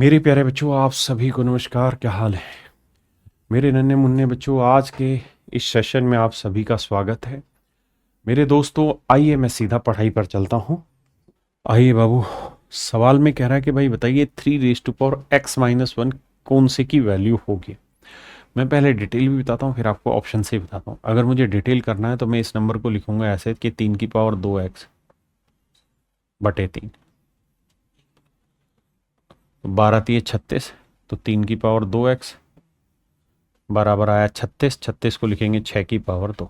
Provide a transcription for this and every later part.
मेरे प्यारे बच्चों, आप सभी को नमस्कार। क्या हाल है मेरे नन्हे मुन्ने बच्चों? आज के इस सेशन में आप सभी का स्वागत है। मेरे दोस्तों, आइए मैं सीधा पढ़ाई पर चलता हूँ। आइए बाबू, सवाल में कह रहा है कि भाई बताइए 3 raised to power x - 1 कौन से की वैल्यू होगी। मैं पहले डिटेल भी बताता हूँ, फिर आपको ऑप्शन से बताता हूँ। अगर मुझे डिटेल करना है तो मैं इस नंबर को लिखूंगा ऐसे कि 3 की पावर 2x बटे 3, तो 12×3 = 36। तो 3 की पावर 2x बराबर आया 36। 36 को लिखेंगे 6 की पावर 2।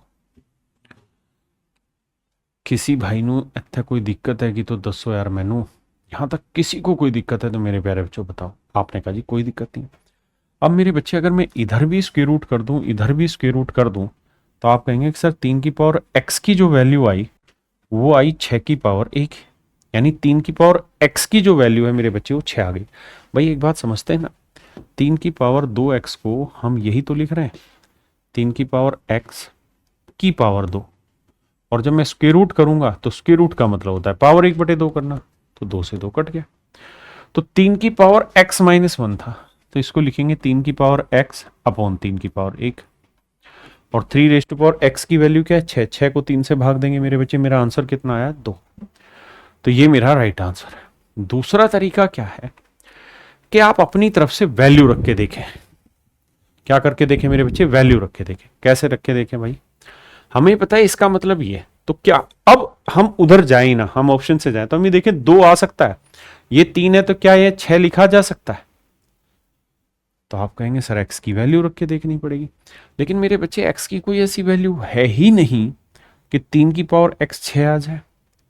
किसी भाई नू इत्थे कोई दिक्कत है कि तो दसो यार मैनू। यहाँ तक किसी को कोई दिक्कत है तो मेरे प्यारे बच्चों बताओ। आपने कहा जी कोई दिक्कत नहीं। अब मेरे बच्चे, अगर मैं इधर भी स्क्वायर रूट कर दूं, इधर भी स्क्वायर रूट कर दूं, तो आप कहेंगे कि सर 3 की पावर x की जो वैल्यू आई वो आई 6 की पावर 1, यानी 3 की पावर x की जो वैल्यू है मेरे बच्चे वो 6 आ गई। भाई एक बात समझते हैं ना, 3 की पावर 2x को हम यही तो लिख रहे हैं, 3 की पावर x की पावर 2। और जब मैं स्क्वायर रूट करूंगा तो स्क्वायर रूट का मतलब होता है पावर 1/2 करना, तो 2 से 2 कट गया। तो 3 की पावर x - 1 था, तो इसको लिखेंगे 3 की पावर x/3 की पावर 1। और 3 raised to power x की वैल्यू क्या है? 6। 6 को 3 से भाग देंगे मेरे बच्चे, मेरा आंसर कितना आया? 2। तो ये मेरा राइट आंसर है। दूसरा तरीका क्या है कि आप अपनी तरफ से वैल्यू रख के देखें। क्या करके देखें मेरे बच्चे? वैल्यू रख के देखें। कैसे रख के देखें भाई? हमें पता है इसका मतलब ये, तो क्या अब हम उधर जाए ना, हम ऑप्शन से जाए तो हम ये देखें 2 आ सकता है, ये 3 है, तो क्या ये 6 लिखा जा सकता है? तो आप कहेंगे सर x की वैल्यू रख के देखनी पड़ेगी। लेकिन मेरे बच्चे x की कोई ऐसी वैल्यू है ही नहीं कि 3 की पावर x 6 आ जाए।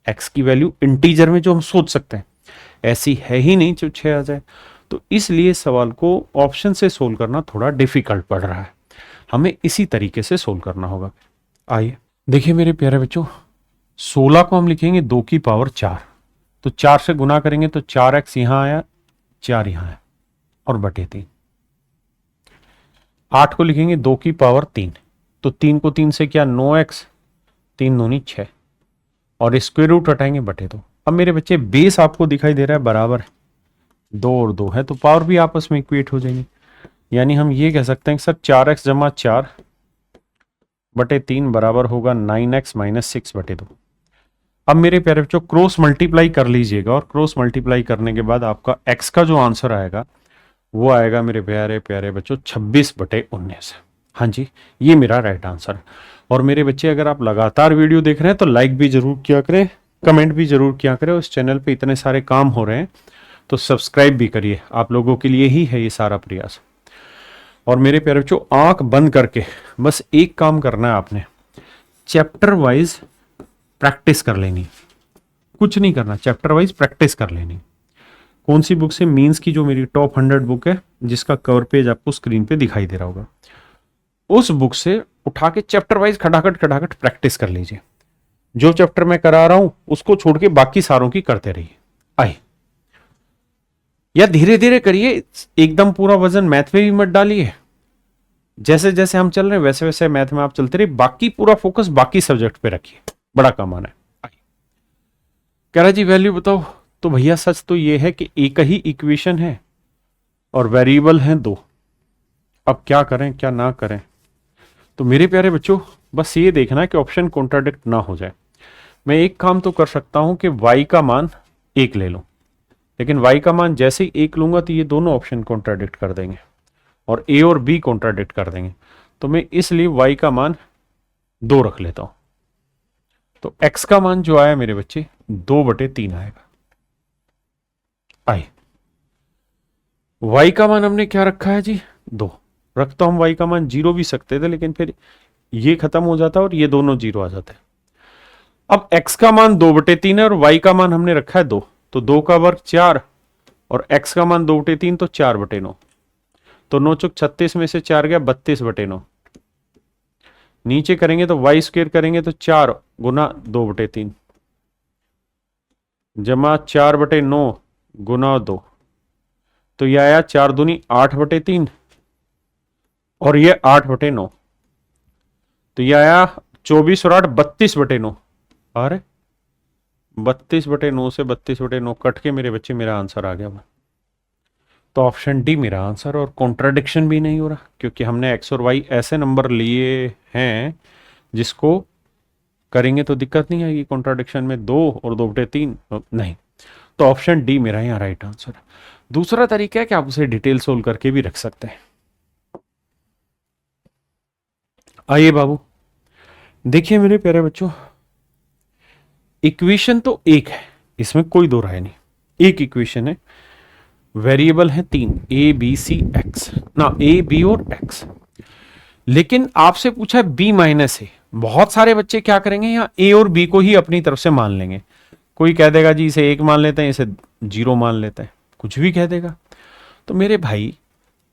x की वैल्यू इंटीजर में जो हम सोच सकते हैं ऐसी है ही नहीं जो 6 आ जाए। तो इसलिए सवाल को ऑप्शन से सोल्व करना थोड़ा डिफिकल्ट पड़ रहा है, हमें इसी तरीके से सोल्व करना होगा। आइए देखिए मेरे प्यारे बच्चों, 16 को हम लिखेंगे 2 की पावर 4, तो 4 से गुना करेंगे तो 4x यहां आया, 4 यहां है और बटे 3। 8 को लिखेंगे 2 की पावर 3, तो 3 को 3 से क्या, 9x, 3 दूनी 6, और स्क्वायर रूट हटाएंगे बटे 2। अब मेरे बच्चे बेस आपको दिखाई दे रहा है बराबर 2 और 2 है, तो पावर भी आपस में इक्वेट हो जाएंगी। यानी हम ये कह सकते हैं कि सर 4x जमा 4 बटे 3 बराबर होगा 9x - 6 बटे 2। अब मेरे प्यारे बच्चों क्रॉस मल्टीप्लाई कर लीजिएगा, और क्रॉस मल्टीप्लाई करने के बाद आपका x का जो आंसर आएगा वो आएगा मेरे प्यारे प्यारे बच्चों 26/19। हाँ जी, ये मेरा राइट आंसर है। और मेरे बच्चे, अगर आप लगातार वीडियो देख रहे हैं तो लाइक भी जरूर किया करें, कमेंट भी जरूर किया करें। उस चैनल पे इतने सारे काम हो रहे हैं तो सब्सक्राइब भी करिए, आप लोगों के लिए ही है ये सारा प्रयास। और मेरे प्यारे बच्चों, आंख बंद करके बस एक काम करना है आपने, चैप्टर वाइज प्रैक्टिस कर लेनी, कुछ नहीं करना, चैप्टर वाइज प्रैक्टिस कर लेनी। कौन सी बुक से? मींस की जो मेरी टॉप 100 बुक है, जिसका कवर पेज आपको स्क्रीन पे दिखाई दे रहा होगा, उस बुक से उठा के चैप्टर वाइज खटाखट खटाखट प्रैक्टिस कर लीजिए। जो चैप्टर मैं करा रहा हूं उसको छोड़ के बाकी सारों की करते रहिए। आइए, या धीरे धीरे करिए, एकदम पूरा वजन मैथ में भी मत डालिए। जैसे जैसे हम चल रहे हैं वैसे वैसे मैथ में आप चलते रहिए, बाकी पूरा फोकस बाकी सब्जेक्ट पे रखिए, बड़ा कमाना है। कह रहा जी वैल्यू बताओ, तो भैया सच तो ये है कि एक ही इक्वेशन है और वेरिएबल हैं 2। अब क्या करें क्या ना करें? तो मेरे प्यारे बच्चों, बस ये देखना है कि ऑप्शन कॉन्ट्राडिक्ट ना हो जाए। मैं एक काम तो कर सकता हूं कि y का मान 1 ले लूं, लेकिन y का मान जैसे ही 1 लूंगा तो ये दोनों ऑप्शन कॉन्ट्राडिक्ट कर देंगे और a और b कॉन्ट्राडिक्ट कर देंगे। तो मैं इसलिए y का मान 2 रख लेता हूं। तो x का मान जो आया मेरे बच्चे 2/3 आएगा। आइए, y का मान हमने क्या रखा है जी? 2। रख तो हम y का मान 0 भी सकते थे, लेकिन फिर ये खत्म हो जाता और ये दोनों 0 आ जाते। अब x का मान 2/3 है और y का मान हमने रखा है 2, तो 2 का वर्ग 4 और x का मान 2/3, तो 4/9। तो 9 चौक 36 में से 4 गया 32/9। नीचे करेंगे तो y स्क्वायर करेंगे तो 4 गुना 2/3 जमा 4/9 गुना 2, तो यह आया 4 दूनी 8/3 और ये 8/9, तो यह आया 24 और 8 32/9। अरे 32/9 से 32/9 कट के मेरे बच्चे मेरा आंसर आ गया। तो ऑप्शन डी मेरा आंसर, और कॉन्ट्राडिक्शन भी नहीं हो रहा क्योंकि हमने एक्स और वाई ऐसे नंबर लिए हैं जिसको करेंगे तो दिक्कत नहीं आएगी। कॉन्ट्राडिक्शन में 2 और 2 बटे 3 नहीं। तो ऑप्शन डी मेरा यहाँ राइट आंसर है। दूसरा तरीका है कि आप उसे डिटेल सोल्व करके भी रख सकते हैं। आइए बाबू, देखिए मेरे प्यारे बच्चों, इक्वेशन तो एक है, इसमें कोई दो राय नहीं। एक इक्वेशन है, वेरिएबल है 3 ए बी सी एक्स, ना ए बी और एक्स, लेकिन आपसे पूछा है बी माइनस ए। बहुत सारे बच्चे क्या करेंगे, यहाँ ए और बी को ही अपनी तरफ से मान लेंगे। कोई कह देगा जी इसे 1 मान लेते हैं, इसे 0 मान लेते हैं, कुछ भी कह देगा। तो मेरे भाई,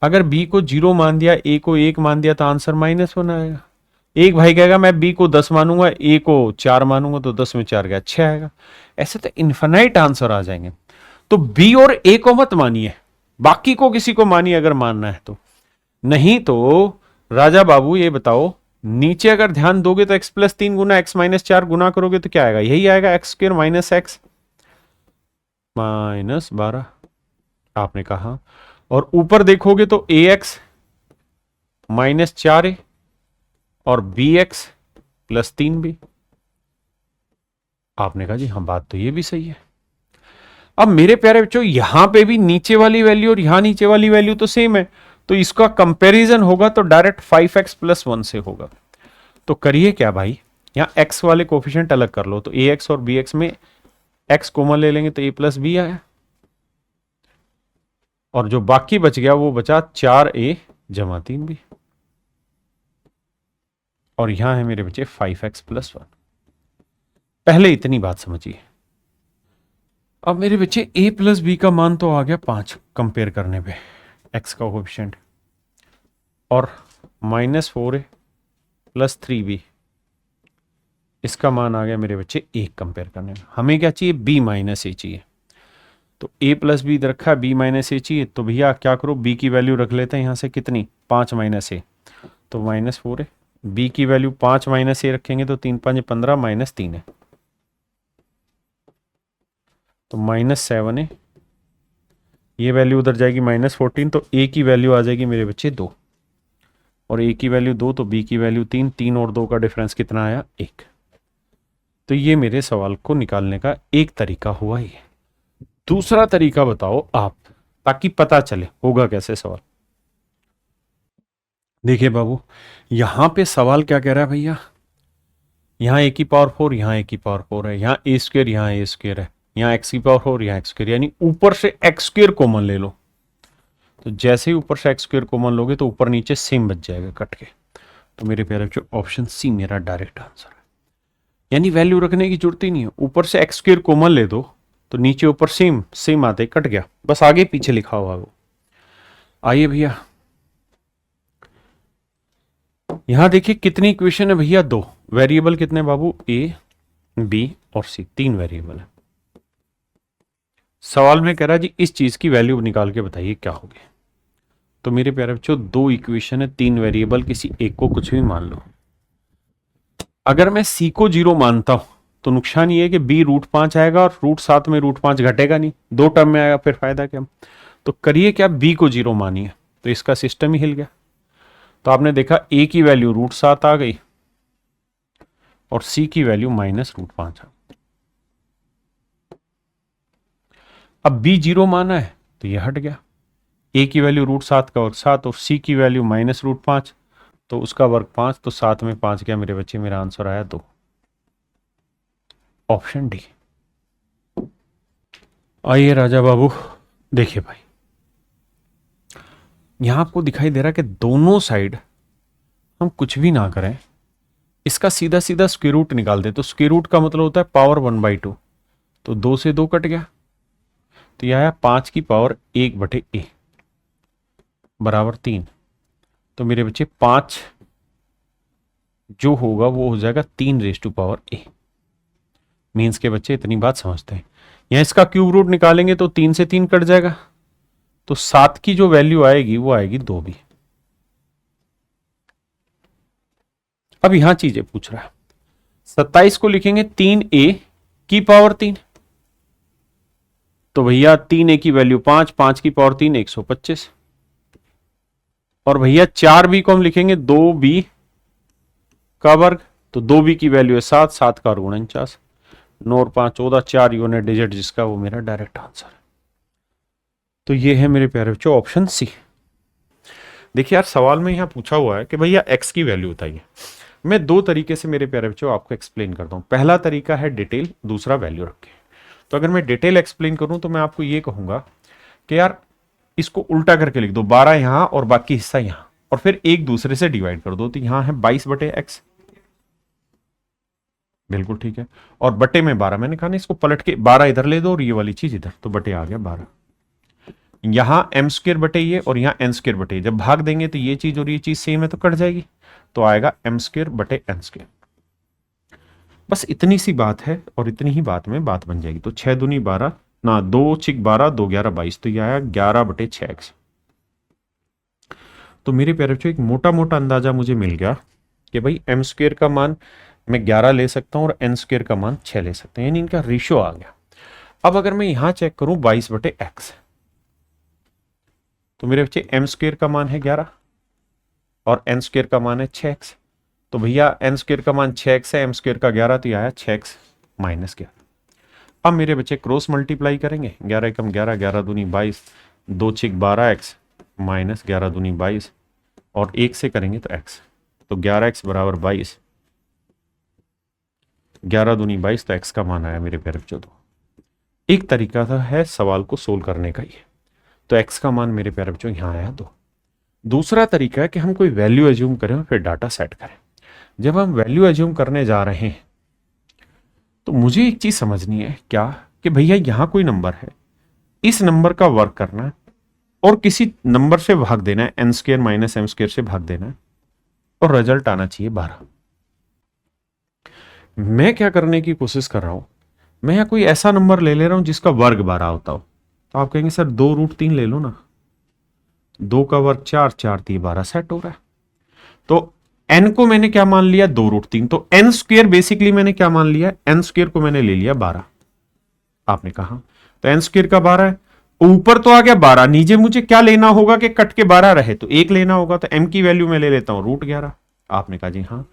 अगर बी को 0 मान दिया, ए को 1 मान दिया, तो आंसर -1 आएगा। एक भाई कहेगा मैं बी को 10 मानूंगा, ए को 4 मानूंगा, तो 10 में 4 गया 6 आएगा। ऐसे तो इन्फिनाइट आंसर आ जाएंगे। तो बी और ए को मत मानिए, बाकी को किसी को मानिए अगर मानना है तो। नहीं तो राजा बाबू ये बताओ, नीचे अगर ध्यान दोगे तो x + 3 गुना x - 4 गुना करोगे तो क्या आएगा, यही आएगा x² - x -12 आपने कहा। और ऊपर देखोगे तो ax -4a और bx + 3b। आपने कहा जी हाँ, बात तो ये भी सही है। अब मेरे प्यारे बच्चों, यहां पे भी नीचे वाली वैल्यू और यहां नीचे वाली वैल्यू तो सेम है, तो इसका कंपैरिजन होगा तो डायरेक्ट 5x + 1 से होगा। तो करिए क्या भाई, यहां x वाले कोफिशिएंट अलग कर लो, तो ax और bx में x कॉमन ले लेंगे तो a + b आया, और जो बाकी बच गया वो बचा 4a + 3b, और यहां है मेरे बच्चे 5x + 1। पहले इतनी बात समझिए। अब मेरे बच्चे a + b का मान तो आ गया 5 कंपेयर करने पे, x का कोफिशिएंट, और -4a + 3b इसका मान आ गया मेरे बच्चे 1 कंपेयर करने में। हमें क्या चाहिए, b - a चाहिए। तो a + b रखा है, b - a चाहिए, तो भैया क्या करो, b की वैल्यू रख लेते हैं यहां से, कितनी, 5 - a, तो -4 है। b की वैल्यू 5 - a रखेंगे तो 3 × 5 = 15 -3 है, तो -7 है। ये वैल्यू उधर जाएगी -14, तो a की वैल्यू आ जाएगी मेरे बच्चे 2, और a की वैल्यू 2 तो b की वैल्यू 3, 3 और 2 का डिफरेंस कितना आया, 1। तो ये मेरे सवाल को निकालने का एक तरीका हुआ ये। दूसरा तरीका बताओ आप, ताकि पता चले होगा कैसे सवाल। देखिए बाबू, यहां पे सवाल क्या कह रहा है भैया, यहां a⁴, यहां a⁴ है, यहां a², यहां a² है, यहां x⁴, यहां x², यानी ऊपर से x² कॉमन ले लो। तो जैसे ही ऊपर से x² कॉमन लोगे तो ऊपर नीचे सेम बच जाएगा कट के। तो मेरे प्यारे बच्चों, ऑप्शन सी मेरा डायरेक्ट आंसर है, यानी वैल्यू रखने की जरूरत ही नहीं है। ऊपर से x² कॉमन ले दो तो नीचे ऊपर सेम सेम आते, कट गया, बस आगे पीछे लिखा हुआ वो। आइए भैया, यहां देखिए कितनी इक्वेशन है भैया, 2 वेरिएबल कितने बाबू, a b और c, 3 वेरिएबल है। सवाल में कह रहा है जी इस चीज की वैल्यू निकाल के बताइए क्या होगी। तो मेरे प्यारे बच्चों, 2 इक्वेशन है, 3 वेरिएबल, किसी एक को कुछ भी मान लो। अगर मैं c को 0 मानता हूं तो नुकसान ये है कि b √5 आएगा और √7 में √5 घटेगा नहीं, 2 टर्म में आएगा, फिर फायदा क्या। तो करिए क्या, b को 0 मानिए, तो इसका सिस्टम ही हिल गया। तो आपने देखा a की वैल्यू √7 आ गई और c की वैल्यू -√5 आ गई। अब b 0 माना है तो यह हट गया, a की वैल्यू √7 का वर्ग 7 और c की वैल्यू -√5, तो उसका वर्ग 5, तो 7 में 5 गया मेरे बच्चे, मेरा आंसर आया 2, ऑप्शन डी। आइए राजा बाबू, देखिए भाई, यहां आपको दिखाई दे रहा है कि दोनों साइड हम कुछ भी ना करें, इसका सीधा सीधा स्क्वायर रूट निकाल दे। तो स्क्वायर रूट का मतलब होता है पावर 1/2, तो 2 से 2 कट गया, तो यह आया 5 की पावर 1/a बराबर 3। तो मेरे बच्चे 5 जो होगा वो हो जाएगा 3⁻⁴ मीन्स के बच्चे इतनी बात समझते हैं। यहां इसका क्यूब रूट निकालेंगे तो 3 से 3 कट जाएगा, तो 7 की जो वैल्यू आएगी वो आएगी 2 भी। अब यहां चीजें पूछ रहा है, 27 को लिखेंगे 3a की पावर 3, तो भैया 3 ए की वैल्यू 5, 5 की पावर 3 125, और भैया 4b को हम लिखेंगे 2b का वर्ग, तो 2b की वैल्यू है 7, 7 का 49, 9 और 5 14, 4 यूनिट डिजिट जिसका वो मेरा डायरेक्ट आंसर है। तो ये है मेरे प्यारे बच्चों ऑप्शन सी। देखिए यार सवाल में यहां पूछा हुआ है कि भैया x की वैल्यू बताइए। मैं दो तरीके से मेरे प्यारे बच्चों आपको एक्सप्लेन करता हूं। पहला तरीका है डिटेल, दूसरा वैल्यू रख के। तो अगर मैं डिटेल एक्सप्लेन करूं तो मैं आपको ये कहूंगा कि यार इसको उल्टा करके लिख दो, 12 यहां और बाकी हिस्सा यहां, और फिर एक दूसरे से डिवाइड कर दो। तो यहां है 22/x, बिल्कुल ठीक है, और बटे में 12 मैंने कहा ना, इसको पलट के 12 इधर ले दो और ये वाली चीज इधर, तो बटे आ गया 12। यहां m स्क्र बटे ये और यहां n स्क्र बटे, जब भाग देंगे तो ये चीज और ये चीज सेम है तो कट जाएगी, तो आएगा m स्क्र बटे n स्क्र। बस इतनी सी बात है और इतनी ही बात में बात बन जाएगी। तो 6 दूनी 12 ना, 2 6 12, 2 11 22, तो ये आया 11/6x। तो मेरे प्यारे बच्चों एक मोटा मोटा अंदाजा मुझे मिल गया कि भाई m स्क्र का मान मैं 11 ले सकता हूं और n स्क्र का मान 6 ले सकते हैं, यानी इनका रेशियो आ गया। अब अगर मैं यहां चेक करूं 22/x, तो मेरे बच्चे m स्क्र का मान है 11 और n स्क्र का मान है 6x। तो भैया n स्क्र का मान 6x है, m स्क्र का 11, तो यह आया 6x - 11। अब मेरे बच्चे क्रॉस मल्टीप्लाई करेंगे, 11 एकम 11, 11 दूनी 22, 2 6 12x माइनस 11 दूनी 22, और 1 से करेंगे तो x, तो 11x बराबर 22, 11 दूनी 22, तो x का मान आया मेरे प्यारे बच्चों 2। एक तरीका था है सवाल को सोल्व करने का ये, तो x का मान मेरे प्यारे बच्चों यहां आया 2। दूसरा तरीका है कि हम कोई वैल्यू एज्यूम करें और फिर डाटा सेट करें। जब हम वैल्यू एज्यूम करने जा रहे हैं तो मुझे एक चीज समझनी है, क्या कि भैया यहां कोई नंबर है, इस नंबर का वर्क करना है और किसी नंबर से भाग देना है, n square minus m square से भाग देना है, और रिजल्ट आना चाहिए 12। मैं क्या करने की कोशिश कर रहा हूं, मैं यहां कोई ऐसा नंबर ले ले रहा हूं जिसका वर्ग 12 होता हो। तो आप कहेंगे सर 2√3 ले लो ना, 2 का वर्ग 4, 4 3 12 सेट हो रहा है। तो n को मैंने क्या मान लिया, 2√3, तो n स्क्र बेसिकली मैंने क्या मान लिया, n स्क्र को मैंने ले लिया 12। आपने कहा तो n स्क्र का 12 है, ऊपर तो आ गया 12, नीचे मुझे क्या लेना होगा कि कट के 12 रहे, तो 1 लेना होगा, तो m की वैल्यू मैं ले लेता हूं √11। आपने कहा जी हाँ,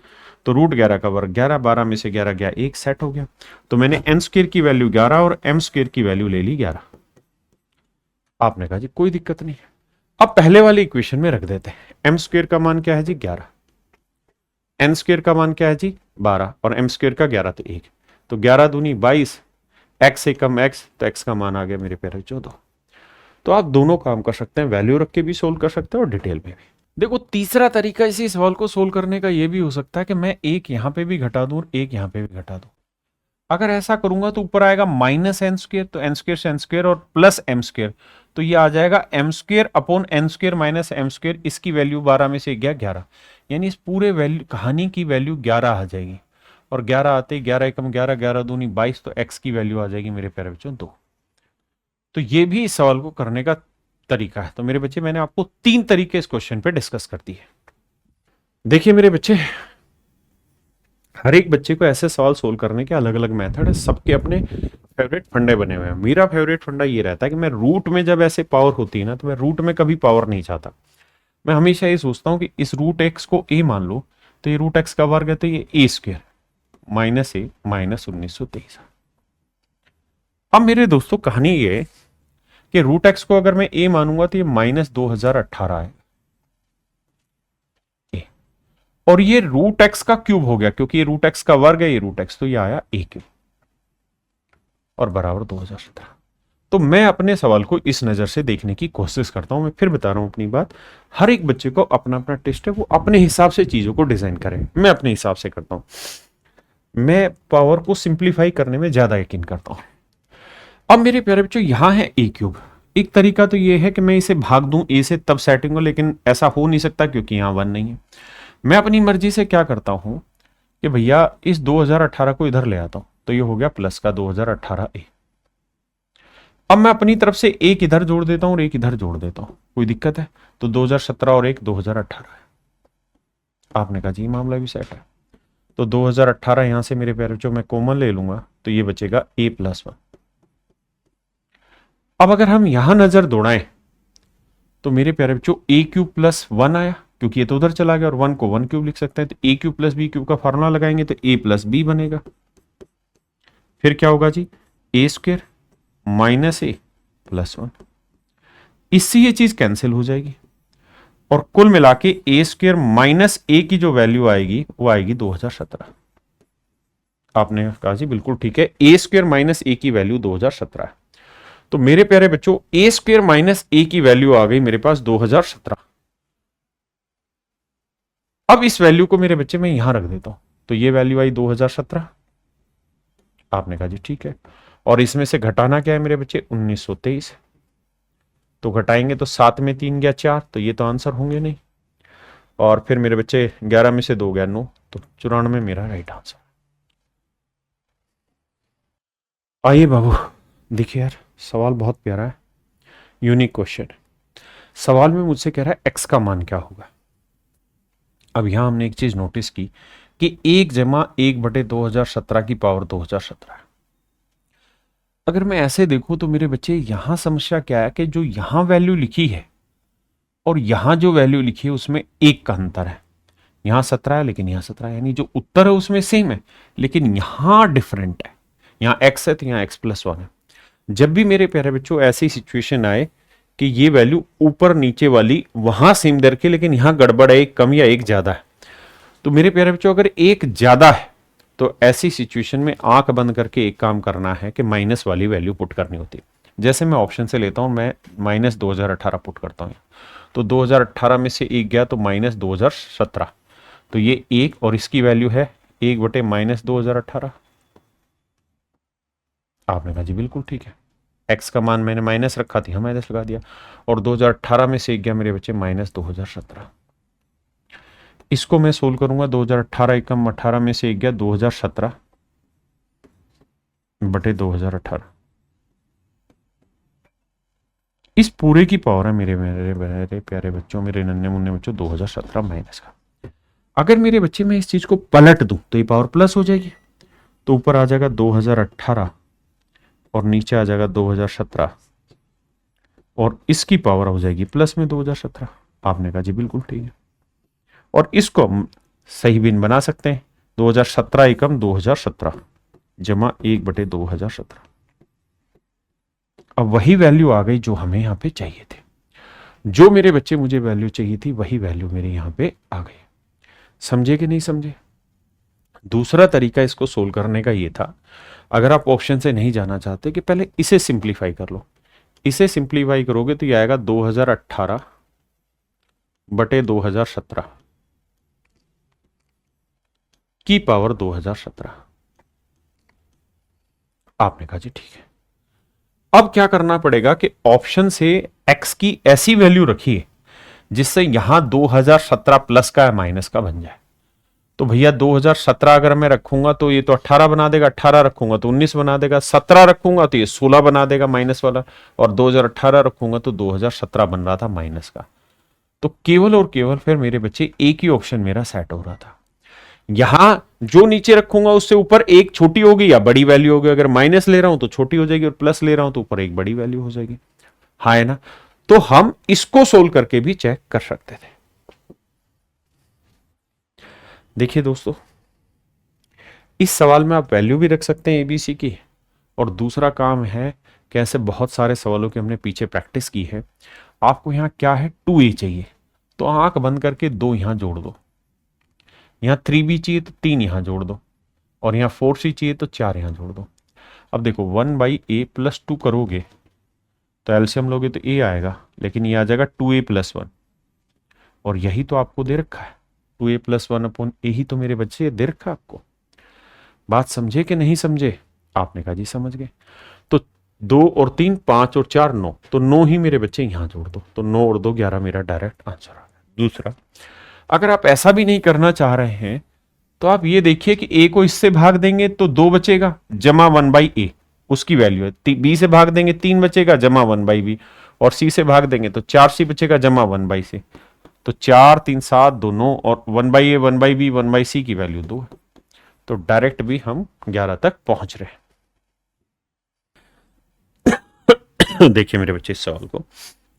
तो √11 का वर्ग 11, 12 में से 11 गया 1, सेट हो गया। तो मैंने n स्क्र की वैल्यू 11 और m स्क्र की वैल्यू ले ली 11। आपने कहा जी कोई दिक्कत नहीं है। अब पहले वाली इक्वेशन में रख देते हैं, m स्क्र का मान क्या है जी 11, n स्क्र का मान क्या है जी 12, और m स्क्र का 11, तो 1, तो 11 दूनी 22, x से कम x, तो x का मान आ गया मेरे प्यारे 14। तो आप दोनों काम कर सकते हैं, वैल्यू रख के भी सोल्व कर सकते हैं और डिटेल में भी। देखो तीसरा तरीका इसी सवाल को सोल्व करने का ये भी हो सकता है कि मैं एक यहां पे भी घटा दूं और एक यहां पे भी घटा दूं। अगर ऐसा करूंगा तो ऊपर आएगा -n स्क्र, तो n स्क्र से n स्क्र और प्लस m स्क्र, तो ये आ जाएगा m square upon n square minus m square. इसकी वैल्यू 12 में से गया 11, यानी इस पूरे वैल्यू कहानी की वैल्यू 11 आ जाएगी, और 11 आते ही 11 एकम 11, 11 दूनी 22, तो x की वैल्यू आ जाएगी मेरे प्यारे बच्चों 2। तो ये भी इस सवाल को करने का तरीका है। तो मेरे बच्चे मैंने आपको 3 तरीके इस क्वेश्चन पे डिस्कस कर दिए। देखिए मेरे बच्चे, हर एक बच्चे को ऐसे सवाल सोल्व करने के अलग अलग मेथड है, सबके अपने फेवरेट फंडे बने हुए हैं। मेरा फेवरेट फंडा ये रहता है कि मैं रूट में जब ऐसे पावर होती है ना, तो मैं रूट में कभी पावर नहीं चाहता। मैं हमेशा ये सोचता हूं कि इस √x को a मान लो, तो ये √x का वर्ग है, तो ये a square minus a minus 1923। अब मेरे दोस्तों कहानी ये कि √x को अगर मैं a मानूंगा तो ये -2018 है, और ये √x का क्यूब हो गया, क्योंकि ये √x का वर्ग है, ये √x, तो ये आया a क्यूब और बराबर 2017। तो मैं अपने सवाल को इस नजर से देखने की कोशिश करता हूं। मैं फिर बता रहा हूं अपनी बात, हर एक बच्चे को अपना अपना टेस्ट है, वो अपने हिसाब से चीजों को डिजाइन करें। मैं अपने हिसाब से करता हूं, मैं पावर को सिंप्लीफाई करने में ज्यादा यकीन करता हूं। अब मेरे प्यारे बच्चों यहां है a क्यूब। एक तरीका तो ये है कि मैं इसे भाग दूं a से, तब सेटिंग हो, लेकिन ऐसा हो नहीं सकता क्योंकि यहां 1 नहीं है। मैं अपनी मर्जी से क्या करता हूं कि भैया इस 2018 को इधर ले आता हूं, तो ये हो गया प्लस का 2018a। अब मैं अपनी तरफ से एक इधर जोड़ देता हूं और एक इधर जोड़ देता हूं, कोई दिक्कत है? तो 2017 और एक 2018 है। आपने कहा जी मामला भी सेट है। तो 2018 यहां से मेरे प्यारे बच्चों मैं कॉमन ले लूंगा, तो ये बचेगा a + 1। अब अगर हम यहां नजर दौड़ाएं तो मेरे प्यारे बच्चों ए क्यूब प्लस वन आया, क्योंकि ये तो उधर चला गया, और वन को वन क्यूब लिख सकते हैं, तो ए क्यूब प्लस बी क्यूब का फॉर्मूला लगाएंगे तो ए प्लस बी बनेगा। फिर क्या होगा जी, ए स्क्वेयर माइनस ए प्लस वन, इससे ये चीज कैंसिल हो जाएगी और कुल मिला के ए स्क्वेयर माइनस ए की जो वैल्यू आएगी वो आएगी 2017। आपने कहा जी बिल्कुल ठीक है, ए स्क्वेयर माइनस ए की वैल्यू 2017 है। तो मेरे प्यारे बच्चों ए स्क्वेयर माइनस ए की वैल्यू आ गई मेरे पास 2017। अब इस वैल्यू को मेरे बच्चे मैं यहां रख देता हूं, तो ये वैल्यू आई 2017। आपने कहा जी ठीक है, और इसमें से घटाना क्या है मेरे बच्चे, 1923। तो घटाएंगे तो 7 में 3 गया 4, तो ये तो आंसर होंगे नहीं। और फिर मेरे बच्चे 11 में से 2 गया 9, तो 94 मेरा राइट आंसर। आइए बाबू देखिए यार, सवाल बहुत प्यारा है, यूनिक क्वेश्चन। सवाल में मुझसे कह रहा है एक्स का मान क्या होगा। अब यहां हमने एक चीज नोटिस की कि 1 × 1/2017 की पावर 2017 है। अगर मैं ऐसे देखूं तो मेरे बच्चे यहां समस्या क्या है कि जो यहां वैल्यू लिखी है और यहां जो वैल्यू लिखी है उसमें 1 का अंतर है। यहां 17 है लेकिन यहां 17 है, यानी जो उत्तर है उसमें सेम है लेकिन यहां डिफरेंट है। यहां x है तो यहां x प्लस 1 है। जब भी मेरे प्यारे बच्चों ऐसी सिचुएशन आए कि ये वैल्यू ऊपर नीचे वाली वहां सेम दर के लेकिन यहां गड़बड़ है, एक कम या एक ज्यादा है, तो मेरे प्यारे बच्चों अगर एक ज्यादा है तो ऐसी सिचुएशन में आंख बंद करके एक काम करना है कि माइनस वाली वैल्यू पुट करनी होती है। जैसे मैं ऑप्शन से लेता हूं, मैं माइनस 2018 पुट करता हूं, तो 2018 में से एक गया तो माइनस 2017, तो ये एक और इसकी वैल्यू है 1/-2018। आपने कहा जी बिल्कुल ठीक है, एक्स का मान मैंने माइनस रखा था, माइनस लगा दिया, और 2018 में से एक गया मेरे बच्चे माइनस 2017। इसको मैं सोल्व करूंगा, 2018 एकम 18 में से एक गया 2017/2018। इस पूरे की पावर है मेरे मेरे मेरे प्यारे बच्चों, मेरे नन्हे मुन्ने बच्चों 2017 माइनस का। अगर मेरे बच्चे मैं इस चीज को पलट दूं तो ये पावर प्लस हो जाएगी, तो ऊपर आ जाएगा 2018 और नीचे आ जाएगा 2017 और इसकी पावर हो जाएगी प्लस में 2017। आपने कहा जी बिल्कुल ठीक है, और इसको हम सही बिन बना सकते हैं, 2017 एकम 2017 जमा 1/2017। अब वही वैल्यू आ गई जो हमें यहां पे चाहिए थे, जो मेरे बच्चे मुझे वैल्यू चाहिए थी वही वैल्यू मेरे यहां पे आ गई। समझे कि नहीं समझे। दूसरा तरीका इसको सोल्व करने का ये था, अगर आप ऑप्शन से नहीं जाना चाहते कि पहले इसे सिंप्लीफाई कर लो, इसे सिंप्लीफाई करोगे तो ये आएगा 2018/2017 की पावर 2017। आपने कहा जी ठीक है। अब क्या करना पड़ेगा कि ऑप्शन से x की ऐसी वैल्यू रखिए जिससे यहां 2017 प्लस का या माइनस का बन जाए। तो भैया 2017 अगर मैं रखूंगा तो ये तो 18 बना देगा, 18 रखूंगा तो 19 बना देगा, 17 रखूंगा तो ये 16 बना देगा माइनस वाला, और 2018 रखूंगा तो 2017 बन रहा था माइनस का। तो केवल और केवल फिर मेरे बच्चे एक ही ऑप्शन मेरा सेट हो रहा था, यहां जो नीचे रखूंगा उससे ऊपर एक छोटी होगी या बड़ी वैल्यू होगी, अगर माइनस ले रहा हूं तो छोटी हो जाएगी और प्लस ले रहा हूं तो ऊपर एक बड़ी वैल्यू हो जाएगी। हाँ है ना, तो हम इसको सोल्व करके भी चेक कर सकते थे। देखिए दोस्तों, इस सवाल में आप वैल्यू भी रख सकते हैं एबीसी की, और दूसरा काम है कि ऐसे बहुत सारे सवालों की हमने पीछे प्रैक्टिस की है। आपको यहां क्या है, 2a चाहिए तो आंख बंद करके 2 यहां जोड़ दो, यहां 3b चाहिए तो 3 यहां जोड़ दो, और यहां 4c चाहिए तो 4 यहां जोड़ दो। अब देखो 1/a + 2 करोगे तो एलसीएम लोगे तो a आएगा, लेकिन ये आ जाएगा 2a + 1, और यही तो आपको दे रखा है, 2a + 1/a ही तो मेरे बच्चे दे रखा आपको। बात समझे कि नहीं समझे। आपने कहा जी समझ गए। तो 2 और 3 5 और 4 9, तो 9 ही मेरे बच्चे यहां जोड़ दो, तो 9 और 2 11 मेरा डायरेक्ट आंसर आ गया। दूसरा, अगर आप ऐसा भी नहीं करना चाह रहे हैं तो आप ये देखिए कि a को इससे भाग देंगे तो 2 बचेगा जमा 1/a, उसकी वैल्यू है। b से भाग देंगे 3 बचेगा जमा 1/b, और c से भाग देंगे तो 4c बचेगा जमा 1/c। तो 4 3 7 2 9, और 1/a 1/b 1/c की वैल्यू 2 है, तो डायरेक्ट भी हम 11 तक पहुंच रहे हैं। देखिए मेरे बच्चे इस सवाल को,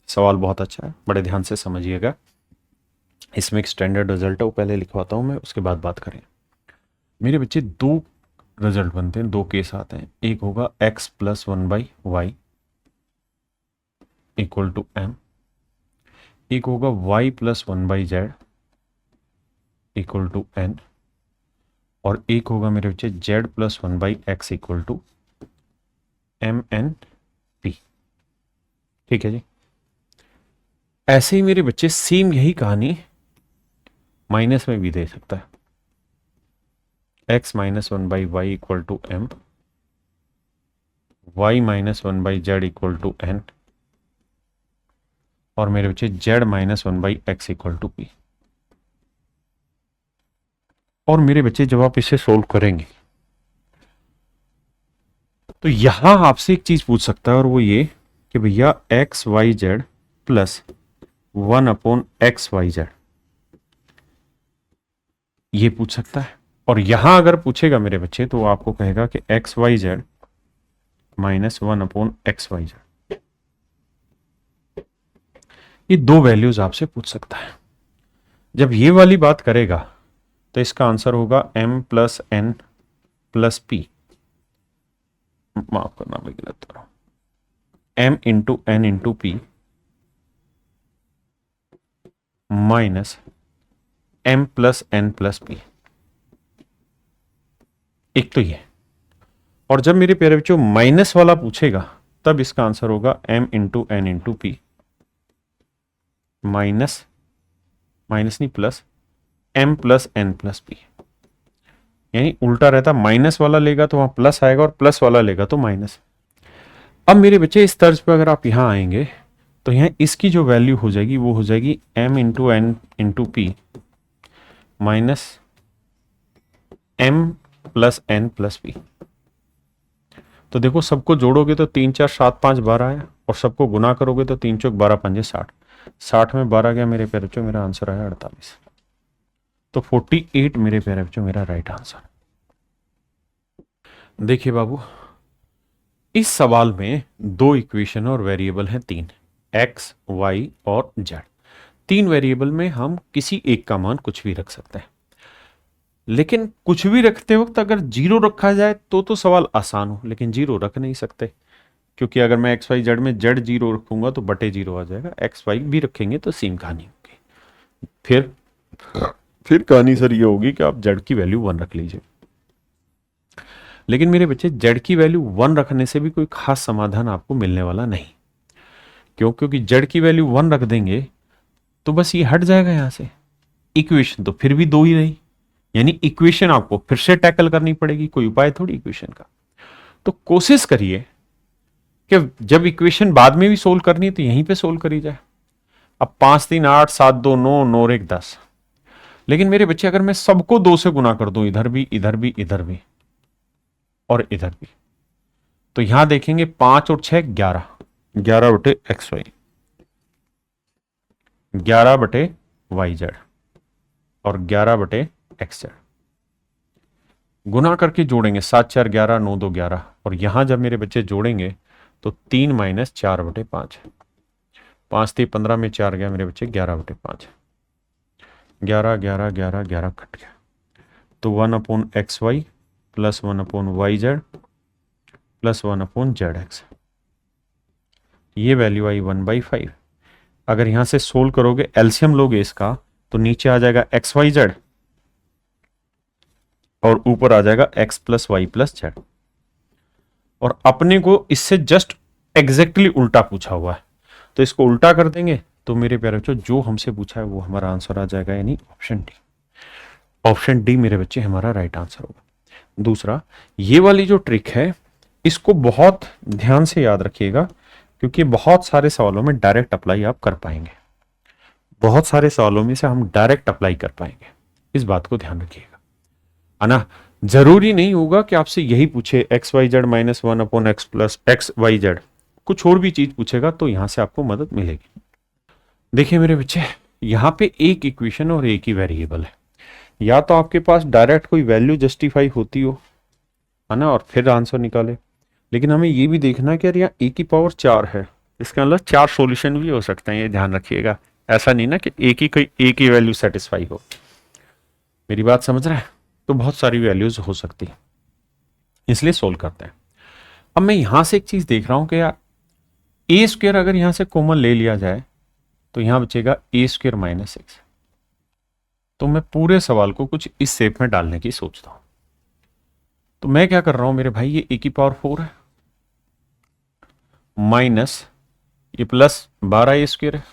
सवाल बहुत अच्छा है, बड़े ध्यान से समझिएगा। इसमें एक स्टैंडर्ड रिजल्ट है, वो पहले लिखवाता हूं मैं, उसके बाद बात करें। मेरे बच्चे दो रिजल्ट बनते हैं, दो केस आते हैं। एक होगा x plus 1/y equal to m, एक होगा y plus 1/z equal to n, और एक होगा मेरे बच्चे z plus 1/x equal to mn/p। ठीक है जी। ऐसे ही मेरे बच्चे सेम यही कहानी माइनस में भी दे सकता है। x minus 1/y equal to m, y minus 1/z equal to n, और मेरे बच्चे z minus 1/x equal to p। और मेरे बच्चे जब आप इसे सोल्व करेंगे तो यहां आपसे एक चीज पूछ सकता है, और वो ये कि भैया x Y Z plus 1/xyz, ये पूछ सकता है। और यहां अगर पूछेगा मेरे बच्चे तो वो आपको कहेगा कि xyz माइनस 1/xyz, ये दो वैल्यूज आपसे पूछ सकता है। जब ये वाली बात करेगा तो इसका आंसर होगा m plus n plus p, माफ करना मैं गलत कर रहा हूं, m into n into p minus m plus n plus p। एक तो ये, और जब मेरे प्यारे बच्चों माइनस वाला पूछेगा तब इसका आंसर होगा m into n into p minus नहीं plus m plus n plus p, यानी उल्टा रहता, माइनस वाला लेगा तो वहां प्लस आएगा और प्लस वाला लेगा तो माइनस। अब मेरे बच्चे इस तर्ज पर अगर आप यहां आएंगे तो यहां इसकी जो वैल्यू हो जाएगी वो हो जाएगी m into n into p minus m plus n plus p। तो देखो सबको जोड़ोगे तो 3 4 7 5 12 है, और सबको गुना करोगे तो 3 चौक 12 पंजे 60, 60 में 12 गया मेरे प्यारे बच्चों, मेरा आंसर आया 48। तो 48 मेरे प्यारे बच्चों मेरा राइट आंसर। देखिए बाबू, इस सवाल में दो इक्वेशन और वेरिएबल हैं तीन, x, y और z। तीन वेरिएबल में हम किसी एक का मान कुछ भी रख सकते हैं, लेकिन कुछ भी रखते वक्त अगर जीरो रखा जाए तो सवाल आसान हो, लेकिन जीरो रख नहीं सकते, क्योंकि अगर मैं एक्स वाई जेड में जेड जीरो रखूंगा तो बटे जीरो आ जाएगा, एक्स वाई भी रखेंगे तो सेम कहानी होगी। फिर कहानी सर ये होगी कि आप जेड की वैल्यू 1 रख लीजिए। लेकिन मेरे बच्चे जेड की वैल्यू 1 रखने से भी कोई खास समाधान आपको मिलने वाला नहीं। क्यों? क्योंकि जेड की वैल्यू 1 रख देंगे तो बस ये हट जाएगा यहां से, इक्वेशन तो फिर भी दो ही रही, यानी इक्वेशन आपको फिर से टैकल करनी पड़ेगी, कोई उपाय थोड़ी इक्वेशन का। तो कोशिश करिए कि जब इक्वेशन बाद में भी सोल्व करनी है तो यहीं पे सोल्व करी जाए। अब 5 3 8 7 2 9 9 1 10, लेकिन मेरे बच्चे अगर मैं सबको 2 से गुना कर दूं, इधर भी इधर भी इधर भी और इधर भी, तो यहां देखेंगे 5 और 6 11, 11 बटे एक्स वाई, 11 बटे वाई जेड और 11 बटे एक्स जेड। गुना करके जोड़ेंगे 7 4 11 9 2 11, और यहां जब मेरे बच्चे जोड़ेंगे तो 3 माइनस 4 बटे 5, 5 3 15 में 4 गया मेरे बच्चे 11 बटे 5, 11 11 11 11 कट गया, तो 1/xy plus 1/yz plus 1/zx, ये वैल्यू आई 1/5। अगर यहां से सोल्व करोगे, एलसीएम लोगे इसका, तो नीचे आ जाएगा xyz और ऊपर आ जाएगा x plus Y plus Z. और अपने को इससे जस्ट एग्जैक्टली उल्टा पूछा हुआ है, तो इसको उल्टा कर देंगे तो मेरे प्यारे बच्चों जो हमसे पूछा है वो हमारा आंसर आ जाएगा, यानी ऑप्शन डी। ऑप्शन डी मेरे बच्चे हमारा राइट आंसर होगा। दूसरा, ये वाली जो ट्रिक है इसको बहुत ध्यान से याद रखिएगा, क्योंकि बहुत सारे सवालों में डायरेक्ट अप्लाई आप कर पाएंगे, बहुत सारे सवालों में से हम डायरेक्ट अप्लाई कर पाएंगे, इस बात को ध्यान रखिएगा, है ना। जरूरी नहीं होगा कि आपसे यही पूछे X Y Z minus 1/x plus X Y Z, कुछ और भी चीज पूछेगा तो यहां से आपको मदद मिलेगी। देखिए मेरे बच्चे, यहां पे एक इक्वेशन और एक ही वेरिएबल है, या तो आपके पास डायरेक्ट कोई वैल्यू जस्टिफाई होती हो, है ना, और फिर आंसर निकाले, लेकिन हमें ये भी देखना है कि यार यहाँ ए की पावर 4 है, इसका मतलब 4 सॉल्यूशन भी हो सकते हैं, ये ध्यान रखिएगा। ऐसा नहीं ना कि एक ही कोई एक ही वैल्यू सेटिस्फाई हो। मेरी बात समझ रहे हैं? तो बहुत सारी वैल्यूज हो सकती है, इसलिए सोल्व करते हैं। अब मैं यहां से एक चीज देख रहा हूं कि यार ए स्क्वेयर अगर यहां से कॉमन ले लिया जाए तो यहां बचेगा ए स्क्वेयर माइनस एक्स। तो मैं पूरे सवाल को कुछ इस शेप में डालने की सोचता हूं। तो मैं क्या कर रहा हूं मेरे भाई, ये ए की पावर 4 है माइनस ये प्लस 12 ए स्क्वेयर है,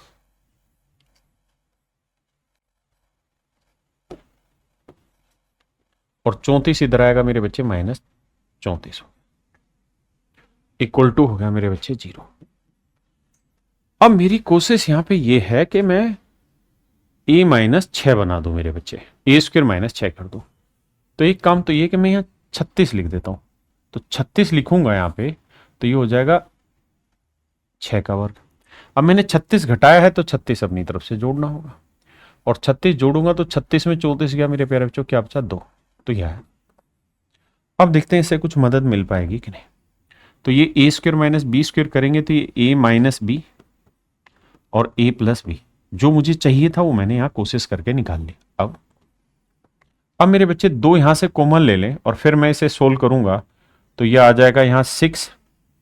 और 34 इधर आएगा मेरे बच्चे माइनस 34 इक्वल टू हो गया मेरे बच्चे 0। अब मेरी कोशिश यहां पे ये है कि मैं ए माइनस 6 बना दूं मेरे बच्चे, ए स्क्वेयर माइनस 6 कर दूं। तो एक काम तो ये कि मैं यहां 36 लिख देता हूं। तो 36 लिखूंगा यहां पे, तो ये हो जाएगा 6 का वर्ग। अब मैंने 36 घटाया है तो 36 अपनी तरफ से जोड़ना होगा, और 36 जोड़ूंगा तो 36 में 34 गया मेरे प्यारे बच्चों, क्या बचा 2। तो यह है। अब देखते हैं इससे कुछ मदद मिल पाएगी कि नहीं। तो ये ए स्क्वेयर माइनस बी स्क्वेयर करेंगे तो ये ए माइनस बी और ए प्लस बी, जो मुझे चाहिए था वो मैंने यहां कोशिश करके निकाल ली। अब मेरे बच्चे दो यहां से कॉमन ले लें और फिर मैं इसे सोल्व करूंगा। तो ये आ जाएगा यहां 6,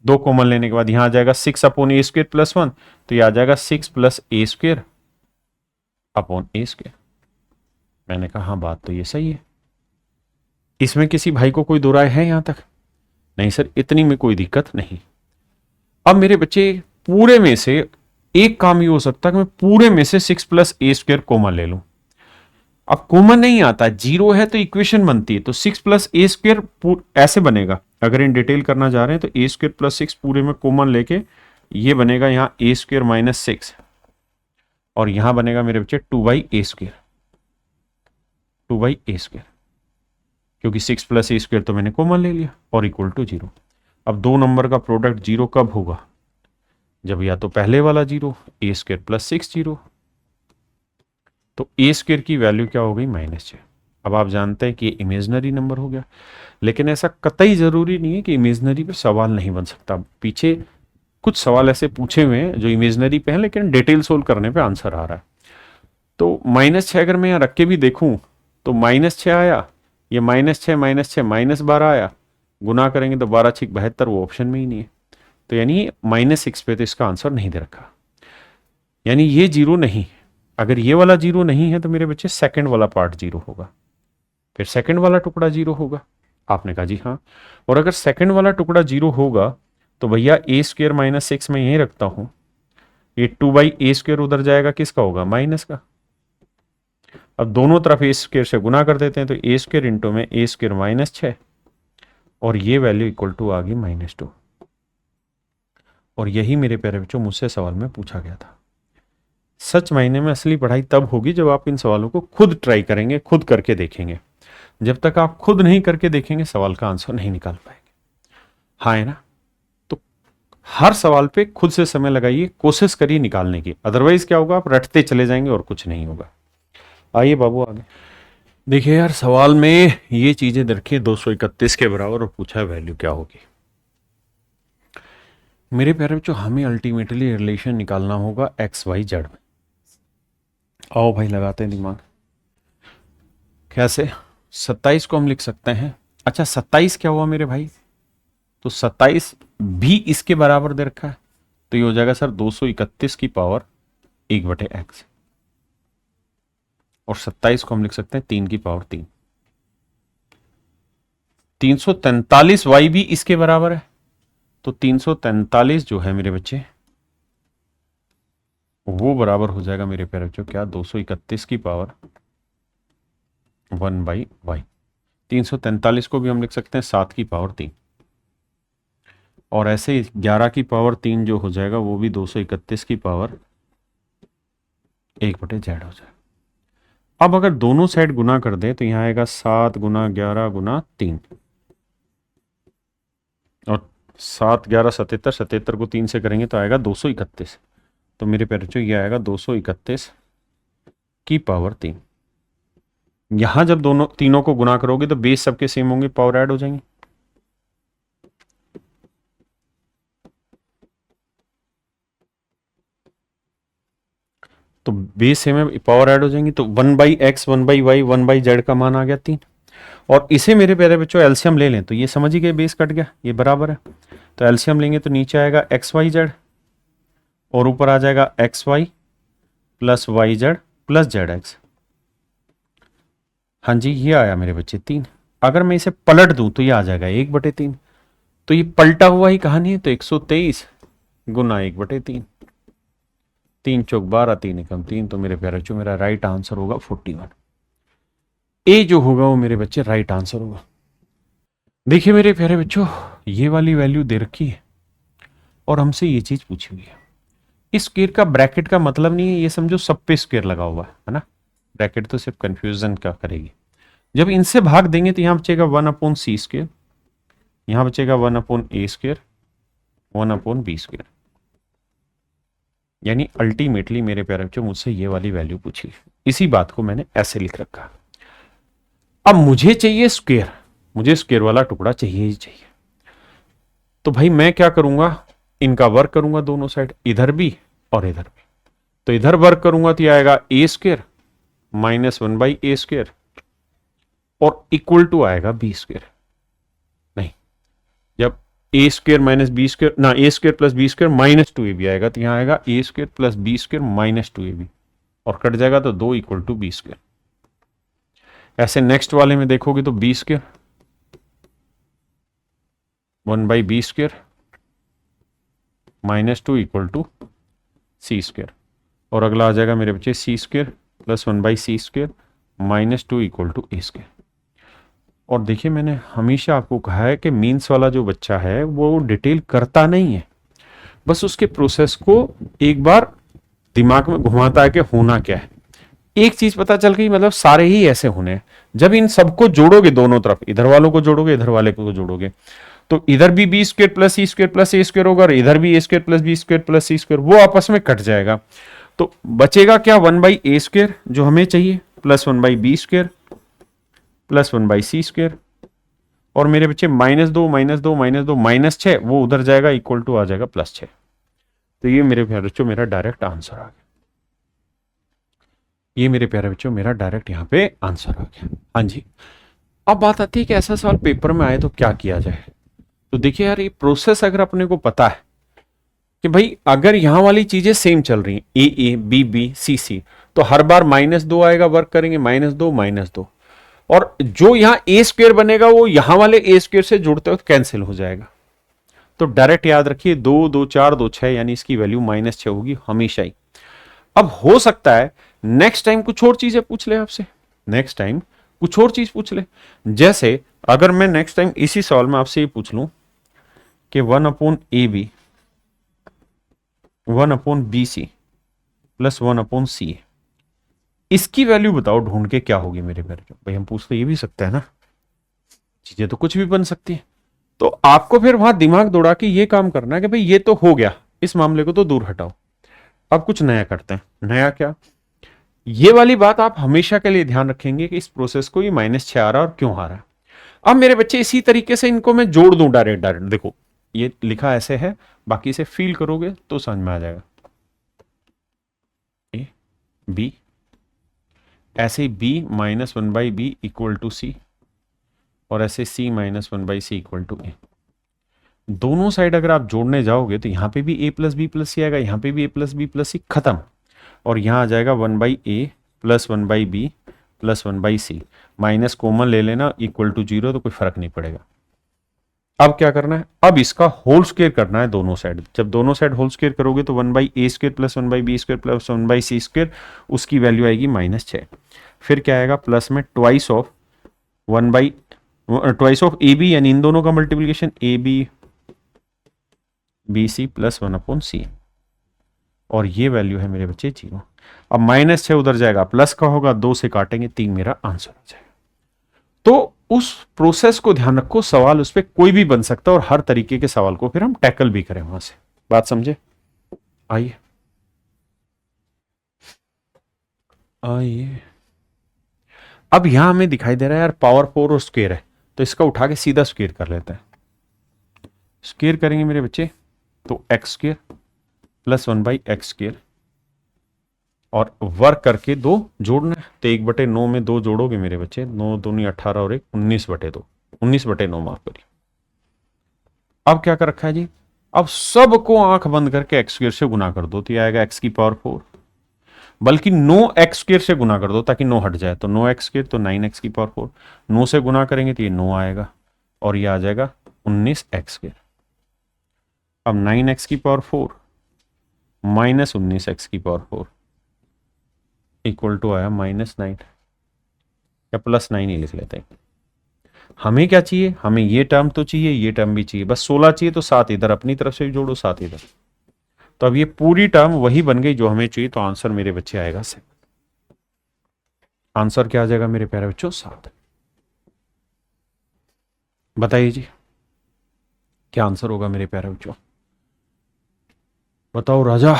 दो कॉमन लेने के बाद यहां आ जाएगा 6 अपॉन ए स्क्वेयर प्लस 1, तो ये आ जाएगा 6 प्लस ए स्क्वेयर अपॉन ए स्क्वेयर। मैंने कहा हाँ बात तो ये सही है। इसमें किसी भाई को कोई दो राय है यहां तक? नहीं सर, इतनी में कोई दिक्कत नहीं। अब मेरे बच्चे पूरे में से एक काम ये हो सकता है कि मैं पूरे में से 6 प्लस ए स्क्वेयर कॉमन ले लूं। अब कॉमन नहीं आता, जीरो है तो इक्वेशन बनती है, तो 6 प्लस ए स्क्वेयर ऐसे बनेगा। अगर इन डिटेल करना जा रहे हैं तो ए स्क्वेयर प्लस 6 पूरे में कॉमन लेके ये बनेगा यहां ए स्क्वेयर माइनस 6, और यहां बनेगा मेरे बच्चे 2 by A square, 2 by A square, क्योंकि 6 प्लस ए स्क्वेयर तो मैंने कॉमन ले लिया, और इक्वल टू 0। अब दो नंबर का प्रोडक्ट 0 कब होगा? जब या तो पहले वाला 0 ए स्क्वेयर प्लस 6 0, तो ए स्क्वेयर की वैल्यू क्या हो गई -6। अब आप जानते हैं कि ये इमेजनरी नंबर हो गया, लेकिन ऐसा कतई जरूरी नहीं है कि इमेजनरी पे सवाल नहीं बन सकता। पीछे कुछ सवाल ऐसे पूछे हुए हैं जो इमेजनरी पे हैं लेकिन डिटेल सोल्व करने पे आंसर आ रहा है। तो -6 अगर मैं यहाँ रख के भी देखूं तो -6 आया, ये -6 -6 -12 आया, गुना करेंगे तो 12 6 72, वो ऑप्शन में ही नहीं है। तो यानी -6 पे तो इसका आंसर नहीं दे रखा, यानी ये 0 नहीं। अगर ये वाला 0 नहीं है तो मेरे बच्चे सेकंड वाला पार्ट 0 होगा, फिर सेकंड वाला टुकड़ा 0 होगा। आपने कहा जी हाँ। और अगर सेकंड वाला टुकड़ा 0 होगा तो भैया ए स्क्वेयर माइनस 6 में यही रखता हूं, ये 2 बाई ए स्क्वेयर उधर जाएगा, किसका होगा? माइनस का। अब दोनों तरफ ए स्क्वेयर से गुना कर देते हैं, तो ए स्क्वेयर इंटू में ए स्क्वेयर -6, और ये वैल्यू इक्वल टू आ गई -2। और यही मेरे प्यारे बच्चों मुझसे सवाल में पूछा गया था। सच मायने में असली पढ़ाई तब होगी जब आप इन सवालों को खुद ट्राई करेंगे, खुद करके देखेंगे। जब तक आप खुद नहीं करके देखेंगे सवाल का आंसर नहीं निकाल पाएंगे। हाँ है ना? तो हर सवाल पे खुद से समय लगाइए, कोशिश करिए निकालने की, अदरवाइज क्या होगा, आप रटते चले जाएंगे और कुछ नहीं होगा। आइए बाबू आगे देखिए। यार सवाल में ये चीजें रखिए 231 के बराबर, और पूछा वैल्यू क्या होगी। मेरे प्यारे बच्चों, हमें अल्टीमेटली रिलेशन निकालना होगा एक्स वाई जेड में। आओ भाई लगाते हैं दिमाग। कैसे? 27 को हम लिख सकते हैं, अच्छा 27 क्या हुआ मेरे भाई, तो 27 भी इसके बराबर दे रखा है, तो ये हो जाएगा सर 231 की पावर 1/x। और 27 को हम लिख सकते हैं 3 की पावर 3। 343 वाई भी इसके बराबर है, तो 343 जो है मेरे बच्चे वो बराबर हो जाएगा मेरे प्यारे बच्चों क्या, 231 की पावर 1/y। 343 को भी हम लिख सकते हैं 7 की पावर 3, और ऐसे 11 की पावर 3 जो हो जाएगा वो भी 231 की पावर 1/z हो जाएगा। अब अगर दोनों साइड गुना कर दें तो यहां आएगा 7 गुना 11 गुना 3, और 7 11 77, 77 को 3 से करेंगे तो आएगा 231। तो मेरे प्यारे बच्चों ये आएगा 231 की पावर 3। यहां जब दोनों तीनों को गुना करोगे तो बेस सबके सेम होंगे, पावर ऐड हो जाएंगे। तो बेस सेम है, पावर ऐड हो जाएंगी, तो 1/x 1/y 1/z का मान आ गया 3। और इसे मेरे प्यारे बच्चों एलसीएम ले लें तो ये समझ ही गए, बेस कट गया, ये बराबर है। तो एलसीएम लेंगे तो नीचे आएगा XYZ और ऊपर आ जाएगा XY plus YZ plus ZX। हाँ जी, ये आया मेरे बच्चे 3। अगर मैं इसे पलट दूं तो ये आ जाएगा 1/3। तो ये पलटा हुआ ही कहानी है, तो 123 गुना 1/3, 3 चौक 12, 3 एकम 3। तो मेरे प्यारे बच्चों मेरा राइट आंसर होगा 41। ए जो होगा वो मेरे बच्चे राइट आंसर होगा। देखिए मेरे प्यारे बच्चों, ये वाली वैल्यू दे रखी है और हमसे ये चीज पूछी हुई है। इस स्क्वायर का ब्रैकेट का मतलब नहीं है, ये समझो सब पे स्क्वायर लगा हुआ है ना। ब्रैकेट तो सिर्फ कंफ्यूजन का करेगी। जब इनसे भाग देंगे तो यहां बचेगा 1/c², यहां बचेगा 1/a², 1/b²। यानी अल्टीमेटली मेरे प्यारे बच्चों मुझसे ये वाली वैल्यू पूछी, इसी बात को मैंने ऐसे लिख रखा। अब मुझे चाहिए स्क्वायर, मुझे स्क्वायर वाला टुकड़ा चाहिए ही चाहिए। तो भाई मैं क्या करूंगा, इनका वर्क करूंगा दोनों साइड, इधर भी और इधर भी। तो इधर वर्क करूंगा तो आएगा a² माइनस 1/a² और इक्वल टू आएगा b²। नहीं, जब a² माइनस b² ना, a² plus b² minus 2ab आएगा तो यहां आएगा a² plus b² minus 2ab और कट जाएगा तो 2 इक्वल टू b²। ऐसे नेक्स्ट वाले में देखोगे तो b² 1/b² minus 2 equal to c²। और अगला आ जाएगा मेरे बच्चे c² plus 1/c² minus 2 equal to a²। और देखिए मैंने हमेशा आपको कहा है कि मीन्स वाला जो बच्चा है वो डिटेल करता नहीं है, बस उसके प्रोसेस को एक बार दिमाग में घुमाता है कि होना क्या है। एक चीज पता चल गई, मतलब सारे ही ऐसे होने हैं। जब इन सबको जोड़ोगे दोनों तरफ, इधर वालों को जोड़ोगे इधर वाले को जोड़ोगे, तो इधर भी b² plus c² plus a² होगा और इधर भी a² plus b² plus c², वो आपस में कट जाएगा। तो बचेगा क्या, 1/a² जो हमें चाहिए प्लस 1/b² प्लस 1/c²। और मेरे बच्चे -2 -2 -2 -6, वो उधर जाएगा, इक्वल टू आ जाएगा +6। तो ये मेरे प्यारे बच्चों मेरा डायरेक्ट आंसर आ गया। ये मेरे प्यारे बच्चों मेरा डायरेक्ट यहाँ पे आंसर आ गया। हाँ जी, अब बात आती है कि ऐसा सवाल पेपर में आए तो क्या किया जाए। तो देखिए यार, ये प्रोसेस अगर अपने को पता है कि भाई अगर यहां वाली चीजें सेम चल रही हैं, ए बी बी सी सी, तो हर बार -2 आएगा, वर्क करेंगे -2 -2, और जो यहां a² बनेगा वो यहां वाले a² से जुड़ते वक्त कैंसिल हो जाएगा। तो डायरेक्ट याद रखिए 2 2 4 2 6, यानी इसकी वैल्यू -6 होगी हमेशा ही। अब हो सकता है नेक्स्ट टाइम कुछ और चीजें पूछ ले आपसे, नेक्स्ट टाइम कुछ और चीज पूछ ले। जैसे अगर मैं नेक्स्ट टाइम इसी सवाल में आपसे ये पूछ लूं कि 1/AB 1/BC प्लस 1/C, इसकी वैल्यू बताओ ढूंढ के क्या होगी मेरे प्यारे। भाई हम पूछ तो ये भी सकते हैं ना, चीजें तो कुछ भी बन सकती है। तो आपको फिर वहां दिमाग दौड़ा के ये काम करना है कि भाई ये तो हो गया, इस मामले को तो दूर हटाओ, अब कुछ नया करते हैं। नया क्या, ये वाली बात आप हमेशा के लिए ध्यान रखेंगे कि इस प्रोसेस को ये -6 आ रहा है और क्यों आ रहा है। अब मेरे बच्चे इसी तरीके से इनको मैं जोड़ दूं डायरेक्ट डायरेक्ट, देखो ये लिखा ऐसे है, बाकी इसे फील करोगे तो समझ में आ जाएगा। ए बी, ऐसे b -1/b equal to c, और ऐसे c -1/c equal to a। दोनों साइड अगर आप जोड़ने जाओगे तो यहां पे भी a plus B plus C आएगा, यहां पे भी a plus B plus C, खत्म। और यहां आ जाएगा 1/a plus 1/b plus 1/c, minus common ले लेना, इक्वल टू 0, तो कोई फर्क नहीं पड़ेगा। अब क्या करना है, अब इसका होल स्क्वायर करना है दोनों साइड। जब दोनों साइड होल स्क्वायर करोगे तो 1/a² plus 1/b² plus 1/c², उसकी वैल्यू आएगी -6। फिर क्या आएगा, प्लस में ट्वाइस ऑफ ए बी, यानी इन दोनों का मल्टीप्लीकेशन ABC प्लस 1/c, और ये वैल्यू है मेरे बच्चे 0। अब -6 उधर जाएगा, प्लस का होगा, 2 से काटेंगे 3, मेरा आंसर आ जाएगा। तो उस प्रोसेस को ध्यान रखो, सवाल उस पर कोई भी बन सकता है और हर तरीके के सवाल को फिर हम टैकल भी करें वहां से। बात समझे? आइए आइए, अब यहां हमें दिखाई दे रहा है यार पावर 4 और स्क्वायर है, तो इसका उठा के सीधा स्क्वायर कर लेते हैं। स्क्वायर करेंगे मेरे बच्चे तो x² प्लस 1/x², और वर्क करके 2 जोड़ना है। तो 1/9 में 2 जोड़ोगे मेरे बच्चे, 9 दूनी 18 और 1 19/2, 19/9 माफ करिए। अब क्या कर रखा है जी, अब सबको आंख बंद करके एक्स स्क्वायर से गुना कर दो, तो ये आएगा एक्स की पावर 4, बल्कि 9 एक्स स्क्वायर से गुना कर दो ताकि 9 हट जाए, तो 9 एक्स स्क्वायर तो 9 एक्स की पावर 4, 9 से गुना करेंगे तो ये 9 आएगा और ये आ जाएगा 19 एक्स स्क्वायर। अब 9 एक्स की पावर 4 माइनस 19 एक्स की पावर 4 इक्वल टू आया -9, या +9 ही लिख लेते हैं। हमें क्या चाहिए, हमें ये टर्म तो चाहिए, ये टर्म भी चाहिए, बस 16 चाहिए, तो 7 इधर अपनी तरफ से जोड़ो, 7 इधर। तो अब ये पूरी टर्म वही बन गई जो हमें चाहिए, तो आंसर मेरे बच्चे आएगा 7। आंसर क्या आ जाएगा मेरे प्यारे बच्चों, 7। बताइए जी क्या आंसर होगा मेरे प्यारे बच्चों, बताओ राजा।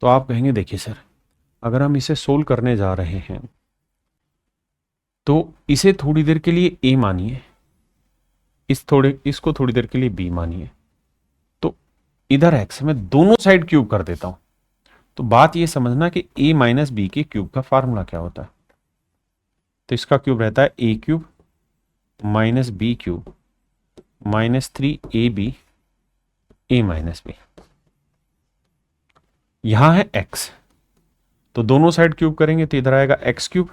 तो आप कहेंगे देखिए सर, अगर हम इसे सोल्व करने जा रहे हैं तो इसे थोड़ी देर के लिए ए मानिए, इसको थोड़ी देर के लिए बी मानिए, तो इधर एक्स मैं दोनों साइड क्यूब कर देता हूं। तो बात ये समझना कि a माइनस बी के क्यूब का फार्मूला क्या होता है। तो इसका क्यूब रहता है a cube minus B cube -3ab a minus B. यहां है x, तो दोनों साइड क्यूब करेंगे तो इधर आएगा x क्यूब,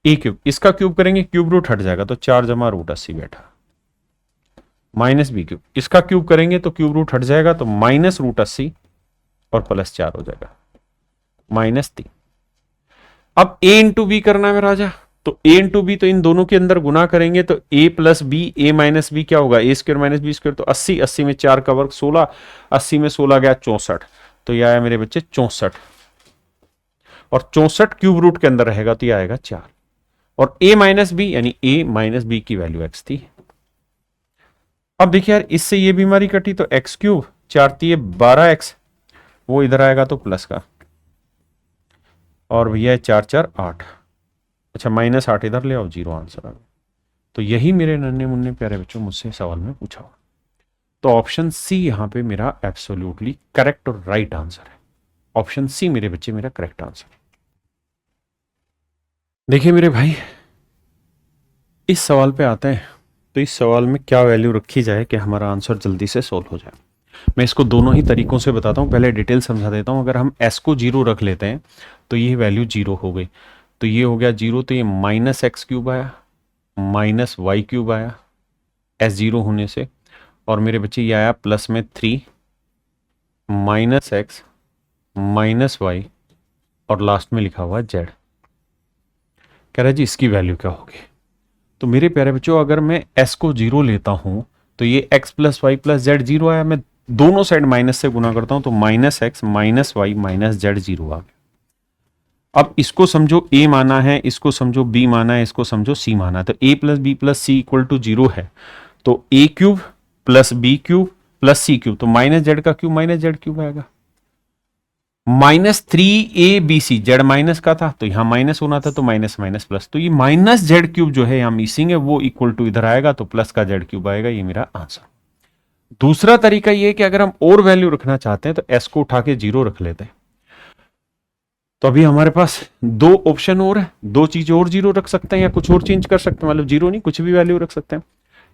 a क्यूब, इसका क्यूब करेंगे क्यूब रूट हट जाएगा तो 4 जमा रूट 80 बैठा, माइनस बी क्यूब, इसका क्यूब करेंगे तो क्यूब रूट हट जाएगा तो माइनस रूट 80 और +4 हो जाएगा -3। अब a इंटू बी करना है राजा, तो a इंटू बी, तो इन दोनों के अंदर गुना करेंगे तो a plus B, a minus B क्या होगा, a square minus B square, तो 80, 80 में 4 का वर्ग 16, 80 में 16 गया 64, तो यह आया मेरे बच्चे 64, और 64 क्यूब रूट के अंदर रहेगा तो यह आएगा 4, और a माइनस बी यानी a माइनस बी की वैल्यू x थी। अब देखिए यार, इससे ये बीमारी कटी, तो x क्यूब 4 × 12x, वो इधर आएगा तो प्लस का, और भैया 4 4 8, अच्छा -8 इधर ले आओ, 0 आंसर आ गया। तो यही मेरे नन्हे मुन्ने प्यारे बच्चों मुझसे सवाल में पूछा हुआ। तो ऑप्शन सी यहां पे मेरा एब्सोल्युटली करेक्ट और राइट आंसर है। ऑप्शन सी मेरे बच्चे मेरा करेक्ट आंसर है। देखिए मेरे भाई, इस सवाल पे आते हैं, तो इस सवाल में क्या वैल्यू रखी जाए कि हमारा आंसर जल्दी से सोल्व हो जाए। मैं इसको दोनों ही तरीकों से बताता हूं, पहले डिटेल समझा देता हूं। अगर हम s को 0 रख लेते हैं तो ये वैल्यू 0 हो गई, तो ये हो गया 0, तो ये -x³ आया, -y³ आया s 0 होने से, और मेरे बच्चे ये आया प्लस में 3 -x -y और लास्ट में लिखा हुआ z। कह रहा है जी इसकी वैल्यू क्या होगी। तो मेरे प्यारे बच्चों, अगर मैं s को 0 लेता हूं तो ये x + y + z 0 आया, मैं दोनों साइड माइनस से गुना करता हूं तो -x -y -z 0 आ गया। अब इसको समझो a माना है, इसको समझो b माना है, इसको समझो c माना है, तो a + b + c = 0 है, तो a³ + b³ + c³ तो -z का क्यूब -z³ आएगा। -3abc, z माइनस का था तो यहां माइनस होना था, तो माइनस माइनस प्लस, तो ये -z³ जो है यहां मिसिंग है, वो इक्वल टू इधर आएगा तो प्लस का z³ आएगा। ये मेरा आंसर। दूसरा तरीका ये है कि अगर हम और वैल्यू रखना चाहते हैं तो s को उठा के 0 रख लेते हैं। तो अभी हमारे पास 2 ऑप्शन और है, 2 चीज और 0 रख सकते हैं या कुछ और चेंज कर सकते हैं, मतलब 0 नहीं कुछ भी वैल्यू रख सकते हैं।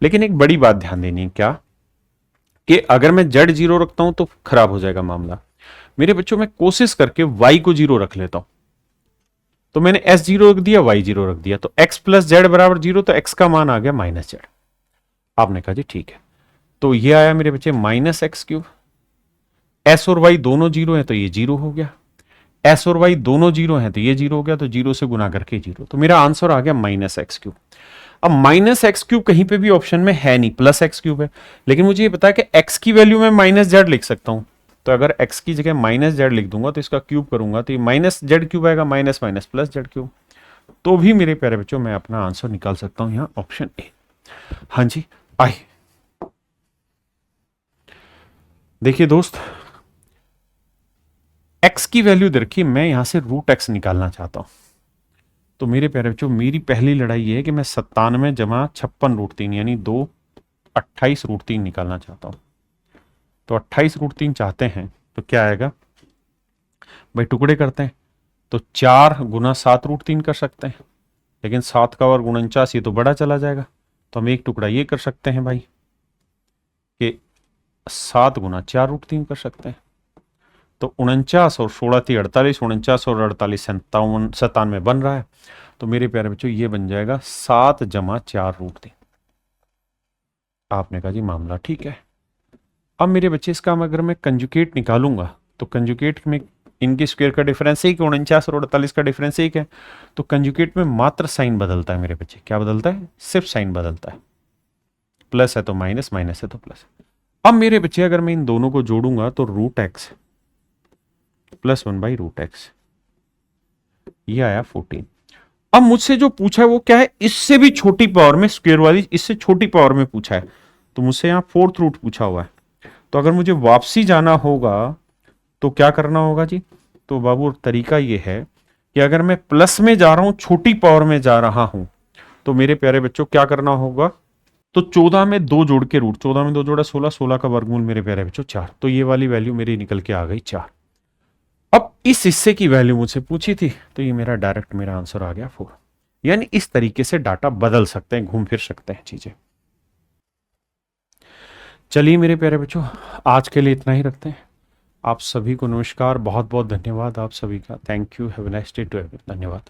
लेकिन एक बड़ी बात ध्यान देनी है, क्या कि अगर मैं z 0 रखता हूं तो खराब हो जाएगा मामला। मेरे बच्चों में कोशिश करके y को 0 रख लेता हूं, तो मैंने s 0 रख दिया, y 0 रख दिया, तो x + z = 0, तो x का मान आ गया -z। आपने कहा जी ठीक है, तो ये आया मेरे बच्चे -x³। s और y दोनों 0 है तो ये 0 हो गया, s और y दोनों 0 हैं तो ये 0 हो गया, तो 0 से गुना करके 0, तो मेरा आंसर आ गया -x³। अब -x³ कहीं पे भी ऑप्शन में है नहीं, +x³ है, लेकिन मुझे ये पता है कि x की वैल्यू में -z लिख सकता हूं, तो अगर x की जगह -z लिख दूंगा तो इसका क्यूब करूंगा तो ये -z³ आएगा, माइनस माइनस +z³, तो भी मेरे प्यारे बच्चों मैं अपना आंसर निकाल सकता हूं, यहां ऑप्शन ए। हाँ जी आइए देखिए दोस्त, x की वैल्यू दे रखी, मैं यहां से √x निकालना चाहता हूं। तो मेरे प्यारे बच्चों, मेरी पहली लड़ाई ये है कि मैं 97 जमा 56 √3 यानी 2 28 √3 निकालना चाहता हूं। तो 28 √3 चाहते हैं तो क्या आएगा, भाई टुकड़े करते हैं तो 4 गुना 7√3 कर सकते हैं, लेकिन 7 का वर्ग 49 ये तो बड़ा चला जाएगा, तो हम एक टुकड़ा ये कर सकते हैं भाई कि 7 गुना 4√3 कर सकते हैं। तो 49 और 16 48, 49 और 48 97 बन रहा है। तो मेरे प्यारे बच्चों ये बन जाएगा 7 जमा 4√3। आपने कहा जी मामला ठीक है। अब मेरे बच्चे इसका अगर मैं कंजुगेट निकालूंगा तो कंजुगेट में इनके स्क्वायर का डिफरेंस एक, 49 और 48 का डिफरेंस एक है, तो कंजुगेट में मात्र साइन बदलता है मेरे बच्चे। क्या बदलता है? सिर्फ साइन बदलता है। प्लस है तो माइनस, माइनस है तो प्लस। अब मेरे बच्चे अगर मैं इन दोनों को जोड़ूंगा तो √x + 1/√x, ये आया 14। अब मुझसे जो पूछा है वो क्या है? इससे भी छोटी पावर में, स्क्वायर वाली इससे छोटी पावर में पूछा है, तो मुझसे यहां 4th रूट पूछा हुआ है। तो अगर मुझे वापसी जाना होगा तो क्या करना होगा जी? तो बाबू तरीका ये है कि अगर मैं प्लस में जा रहा हूं, छोटी पावर में जा रहा हूं, तो मेरे प्यारे बच्चों क्या करना होगा? तो 14 में 2 जोड़ के रूट, 14 में 2 जोड़ा 16, 16 का वर्गमूल मेरे प्यारे बच्चों 4। तो ये वाली वैल्यू मेरी निकल के आ गई 4। अब इस हिस्से की वैल्यू मुझसे पूछी थी, तो ये मेरा डायरेक्ट मेरा आंसर आ गया 4। यानी इस तरीके से डाटा बदल सकते हैं, घूम फिर सकते हैं चीजें। चलिए मेरे प्यारे बच्चों, आज के लिए इतना ही रखते हैं। आप सभी को नमस्कार, बहुत बहुत धन्यवाद आप सभी का। Thank you, have a nice day to everyone. धन्यवाद।